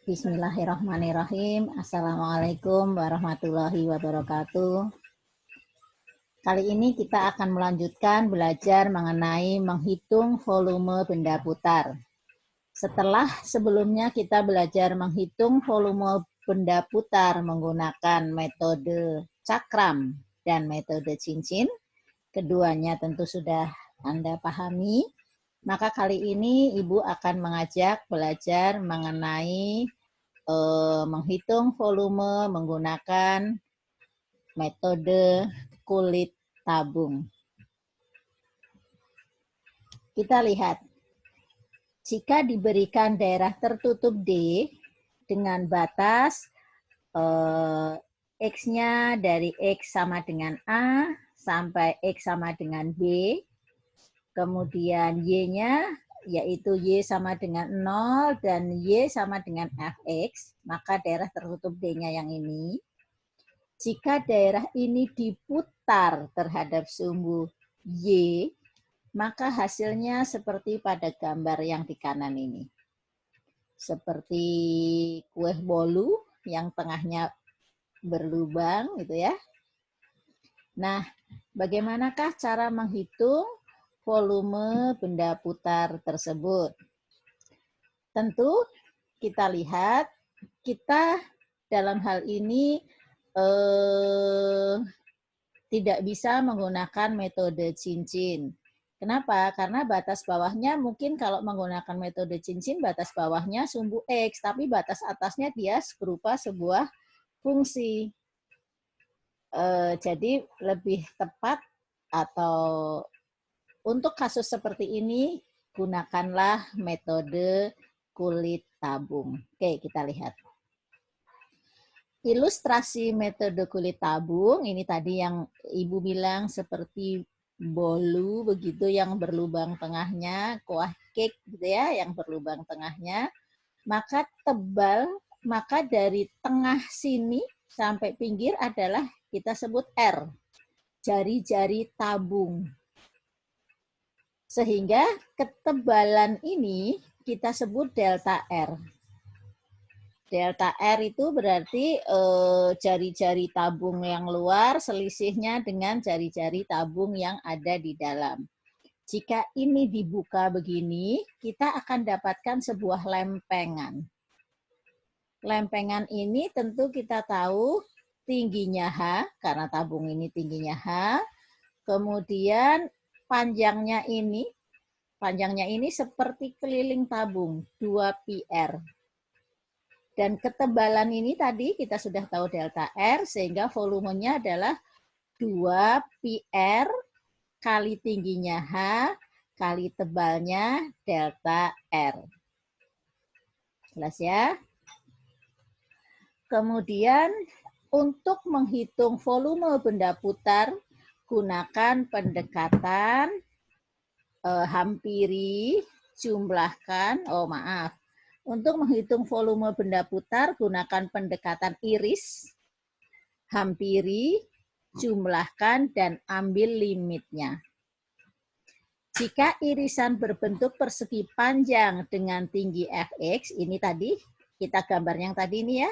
Bismillahirrahmanirrahim. Assalamualaikum warahmatullahi wabarakatuh. Kali ini kita akan melanjutkan belajar mengenai menghitung volume benda putar. Setelah sebelumnya kita belajar menghitung volume benda putar menggunakan metode cakram dan metode cincin, keduanya tentu sudah Anda pahami. Maka kali ini Ibu akan mengajak belajar mengenai menghitung volume menggunakan metode kulit tabung. Kita lihat, jika diberikan daerah tertutup D dengan batas X-nya dari X sama dengan A sampai X sama dengan B, kemudian Y-nya yaitu Y sama dengan 0 dan Y sama dengan Fx, maka daerah tertutup D-nya yang ini. Jika daerah ini diputar terhadap sumbu Y, maka hasilnya seperti pada gambar yang di kanan ini. Seperti kue bolu yang tengahnya berlubang gitu ya. Nah, bagaimanakah cara menghitung volume benda putar tersebut? Tentu kita lihat, kita dalam hal ini tidak bisa menggunakan metode cincin. Kenapa? Karena batas bawahnya mungkin kalau menggunakan metode cincin, batas bawahnya sumbu X, tapi batas atasnya dia berupa sebuah fungsi. Jadi lebih tepat atau untuk kasus seperti ini, gunakanlah metode kulit tabung. Oke, kita lihat. Ilustrasi metode kulit tabung, ini tadi yang Ibu bilang seperti bolu begitu yang berlubang tengahnya, kuah cake gitu ya, yang berlubang tengahnya. Maka maka dari tengah sini sampai pinggir adalah kita sebut R, jari-jari tabung. Sehingga ketebalan ini kita sebut delta R. Delta R itu berarti jari-jari tabung yang luar selisihnya dengan jari-jari tabung yang ada di dalam. Jika ini dibuka begini, kita akan dapatkan sebuah lempengan. Lempengan ini tentu kita tahu tingginya H, karena tabung ini tingginya H. Kemudian panjangnya ini seperti keliling tabung, 2 PR. Dan ketebalan ini tadi kita sudah tahu delta R, sehingga volumenya adalah 2 PR kali tingginya H kali tebalnya delta R. Jelas ya? Kemudian untuk menghitung volume benda putar, gunakan pendekatan hampiri, jumlahkan, untuk menghitung volume benda putar, gunakan pendekatan iris, hampiri, jumlahkan, dan ambil limitnya. Jika irisan berbentuk persegi panjang dengan tinggi Fx, ini tadi, kita gambar yang tadi ini ya.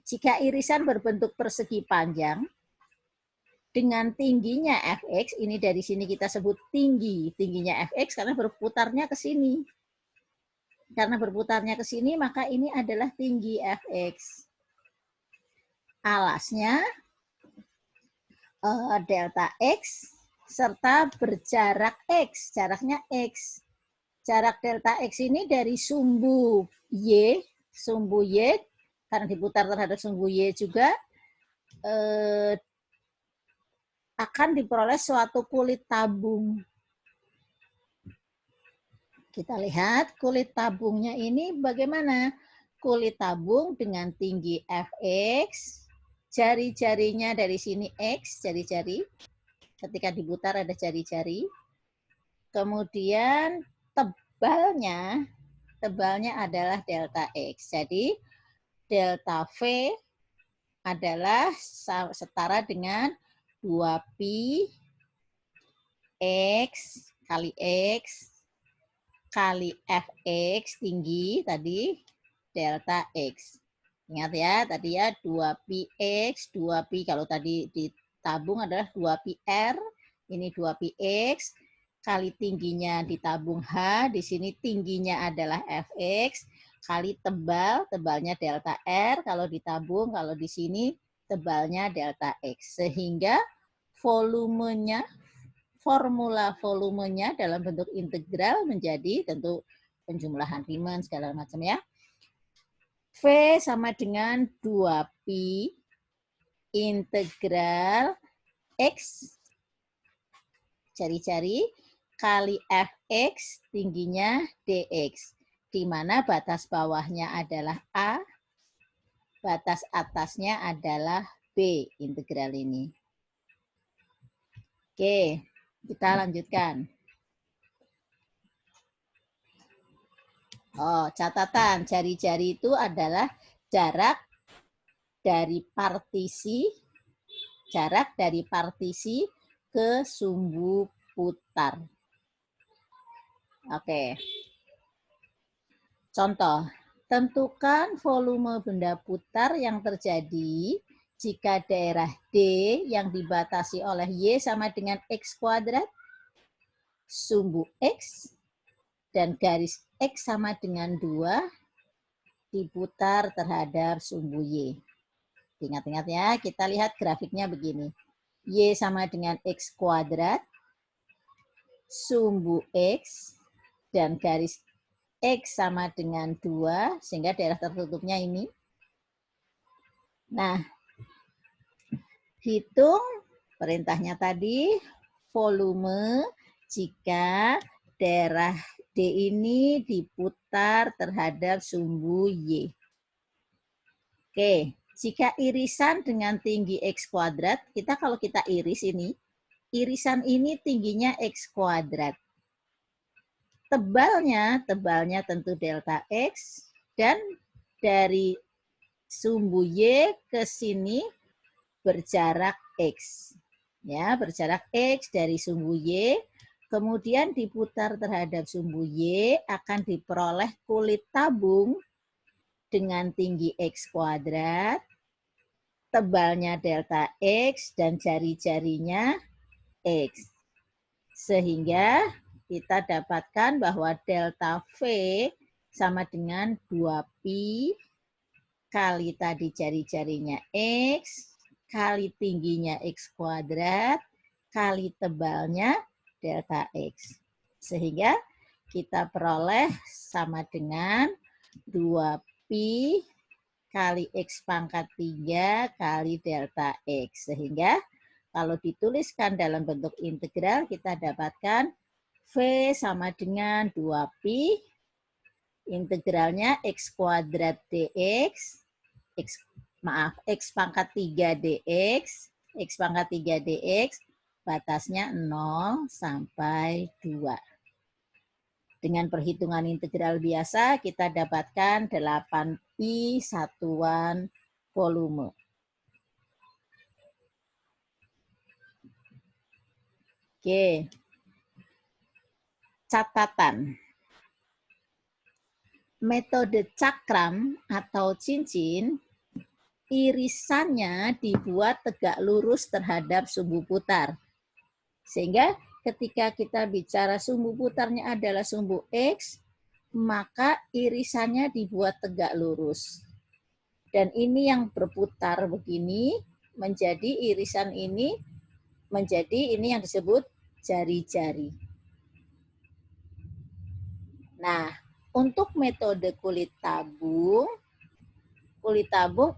Jika irisan berbentuk persegi panjang, dengan tingginya Fx, ini dari sini kita sebut tingginya Fx karena berputarnya ke sini. Karena berputarnya ke sini, maka ini adalah tinggi Fx. Alasnya delta X serta berjarak X, jaraknya X. Jarak delta X ini dari sumbu Y karena diputar terhadap sumbu Y juga, akan diperoleh suatu kulit tabung. Kita lihat kulit tabungnya ini bagaimana. Kulit tabung dengan tinggi Fx, jari-jarinya dari sini X, jari-jari. Ketika diputar ada jari-jari. Kemudian tebalnya adalah delta X. Jadi delta V adalah setara dengan 2pi X kali Fx tinggi tadi delta X. Ingat ya, tadi ya 2px, 2pi, kalau tadi ditabung adalah 2pr, ini 2px, kali tingginya ditabung H, di sini tingginya adalah Fx, kali tebal, tebalnya delta R, kalau ditabung, kalau di sini tebalnya delta X. Sehingga volumenya, formula volumenya dalam bentuk integral menjadi tentu penjumlahan Riemann segala macam ya. V sama dengan 2pi integral X, cari-cari, kali Fx tingginya dx, di mana batas bawahnya adalah A, batas atasnya adalah B integral ini. Oke, kita lanjutkan. Oh, catatan, jari-jari itu adalah jarak dari partisi ke sumbu putar. Oke. Contoh, tentukan volume benda putar yang terjadi jika daerah D yang dibatasi oleh Y sama dengan X kuadrat, sumbu X, dan garis X sama dengan 2 diputar terhadap sumbu Y. Ingat-ingat ya, kita lihat grafiknya begini. Y sama dengan X kuadrat, sumbu X, dan garis X sama dengan 2, sehingga daerah tertutupnya ini. Nah, hitung perintahnya tadi, volume jika daerah D ini diputar terhadap sumbu Y. Oke, jika irisan dengan tinggi X kuadrat, kalau kita iris ini, irisan ini tingginya X kuadrat. Tebalnya tentu delta X, dan dari sumbu Y ke sini berjarak X. Ya, berjarak X dari sumbu Y, kemudian diputar terhadap sumbu Y, akan diperoleh kulit tabung dengan tinggi X kuadrat, tebalnya delta X, dan jari-jarinya X. Sehingga kita dapatkan bahwa delta V sama dengan 2pi kali tadi jari-jarinya X, kali tingginya X kuadrat, kali tebalnya delta X. Sehingga kita peroleh sama dengan 2pi kali X pangkat 3 kali delta X. Sehingga kalau dituliskan dalam bentuk integral, kita dapatkan V sama dengan 2pi, integralnya X kuadrat dx, X pangkat 3 dx, X pangkat 3 dx, batasnya 0 sampai 2. Dengan perhitungan integral biasa, kita dapatkan 8pi satuan volume. Oke. Catatan. Metode cakram atau cincin, irisannya dibuat tegak lurus terhadap sumbu putar. Sehingga ketika kita bicara sumbu putarnya adalah sumbu X, maka irisannya dibuat tegak lurus. Dan ini yang berputar begini, menjadi irisan ini, menjadi ini yang disebut jari-jari. Nah, untuk metode kulit tabung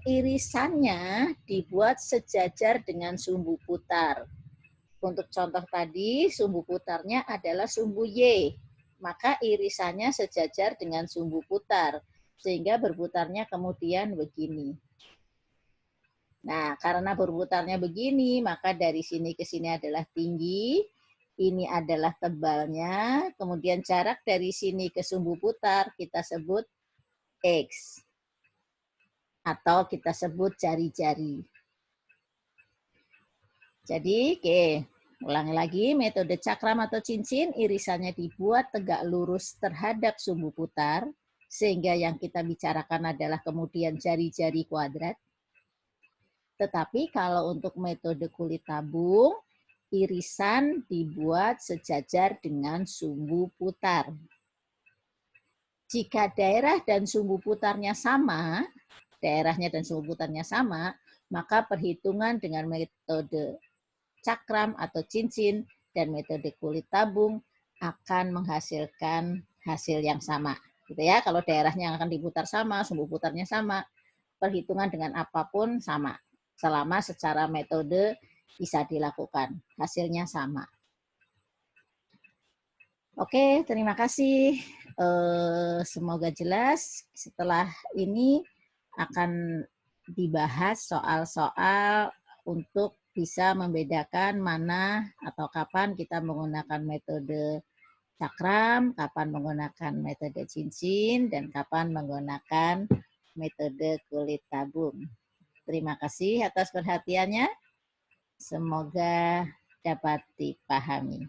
irisannya dibuat sejajar dengan sumbu putar. Untuk contoh tadi, sumbu putarnya adalah sumbu Y, maka irisannya sejajar dengan sumbu putar, sehingga berputarnya kemudian begini. Nah, karena berputarnya begini, maka dari sini ke sini adalah tinggi, ini adalah tebalnya, kemudian jarak dari sini ke sumbu putar kita sebut X. Atau kita sebut jari-jari. Jadi, ulangi lagi, metode cakram atau cincin, irisannya dibuat tegak lurus terhadap sumbu putar, sehingga yang kita bicarakan adalah kemudian jari-jari kuadrat. Tetapi kalau untuk metode kulit tabung, irisan dibuat sejajar dengan sumbu putar. Jika daerah dan sumbu putarnya sama, daerahnya dan sumbu putarnya sama, maka perhitungan dengan metode cakram atau cincin dan metode kulit tabung akan menghasilkan hasil yang sama. Gitu ya, kalau daerahnya yang akan diputar sama, sumbu putarnya sama, perhitungan dengan apapun sama. Selama secara metode bisa dilakukan, hasilnya sama. Oke, terima kasih. Semoga jelas. Setelah ini akan dibahas soal-soal untuk bisa membedakan mana atau kapan kita menggunakan metode cakram, kapan menggunakan metode cincin, dan kapan menggunakan metode kulit tabung. Terima kasih atas perhatiannya. Semoga dapat dipahami.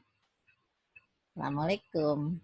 Assalamualaikum.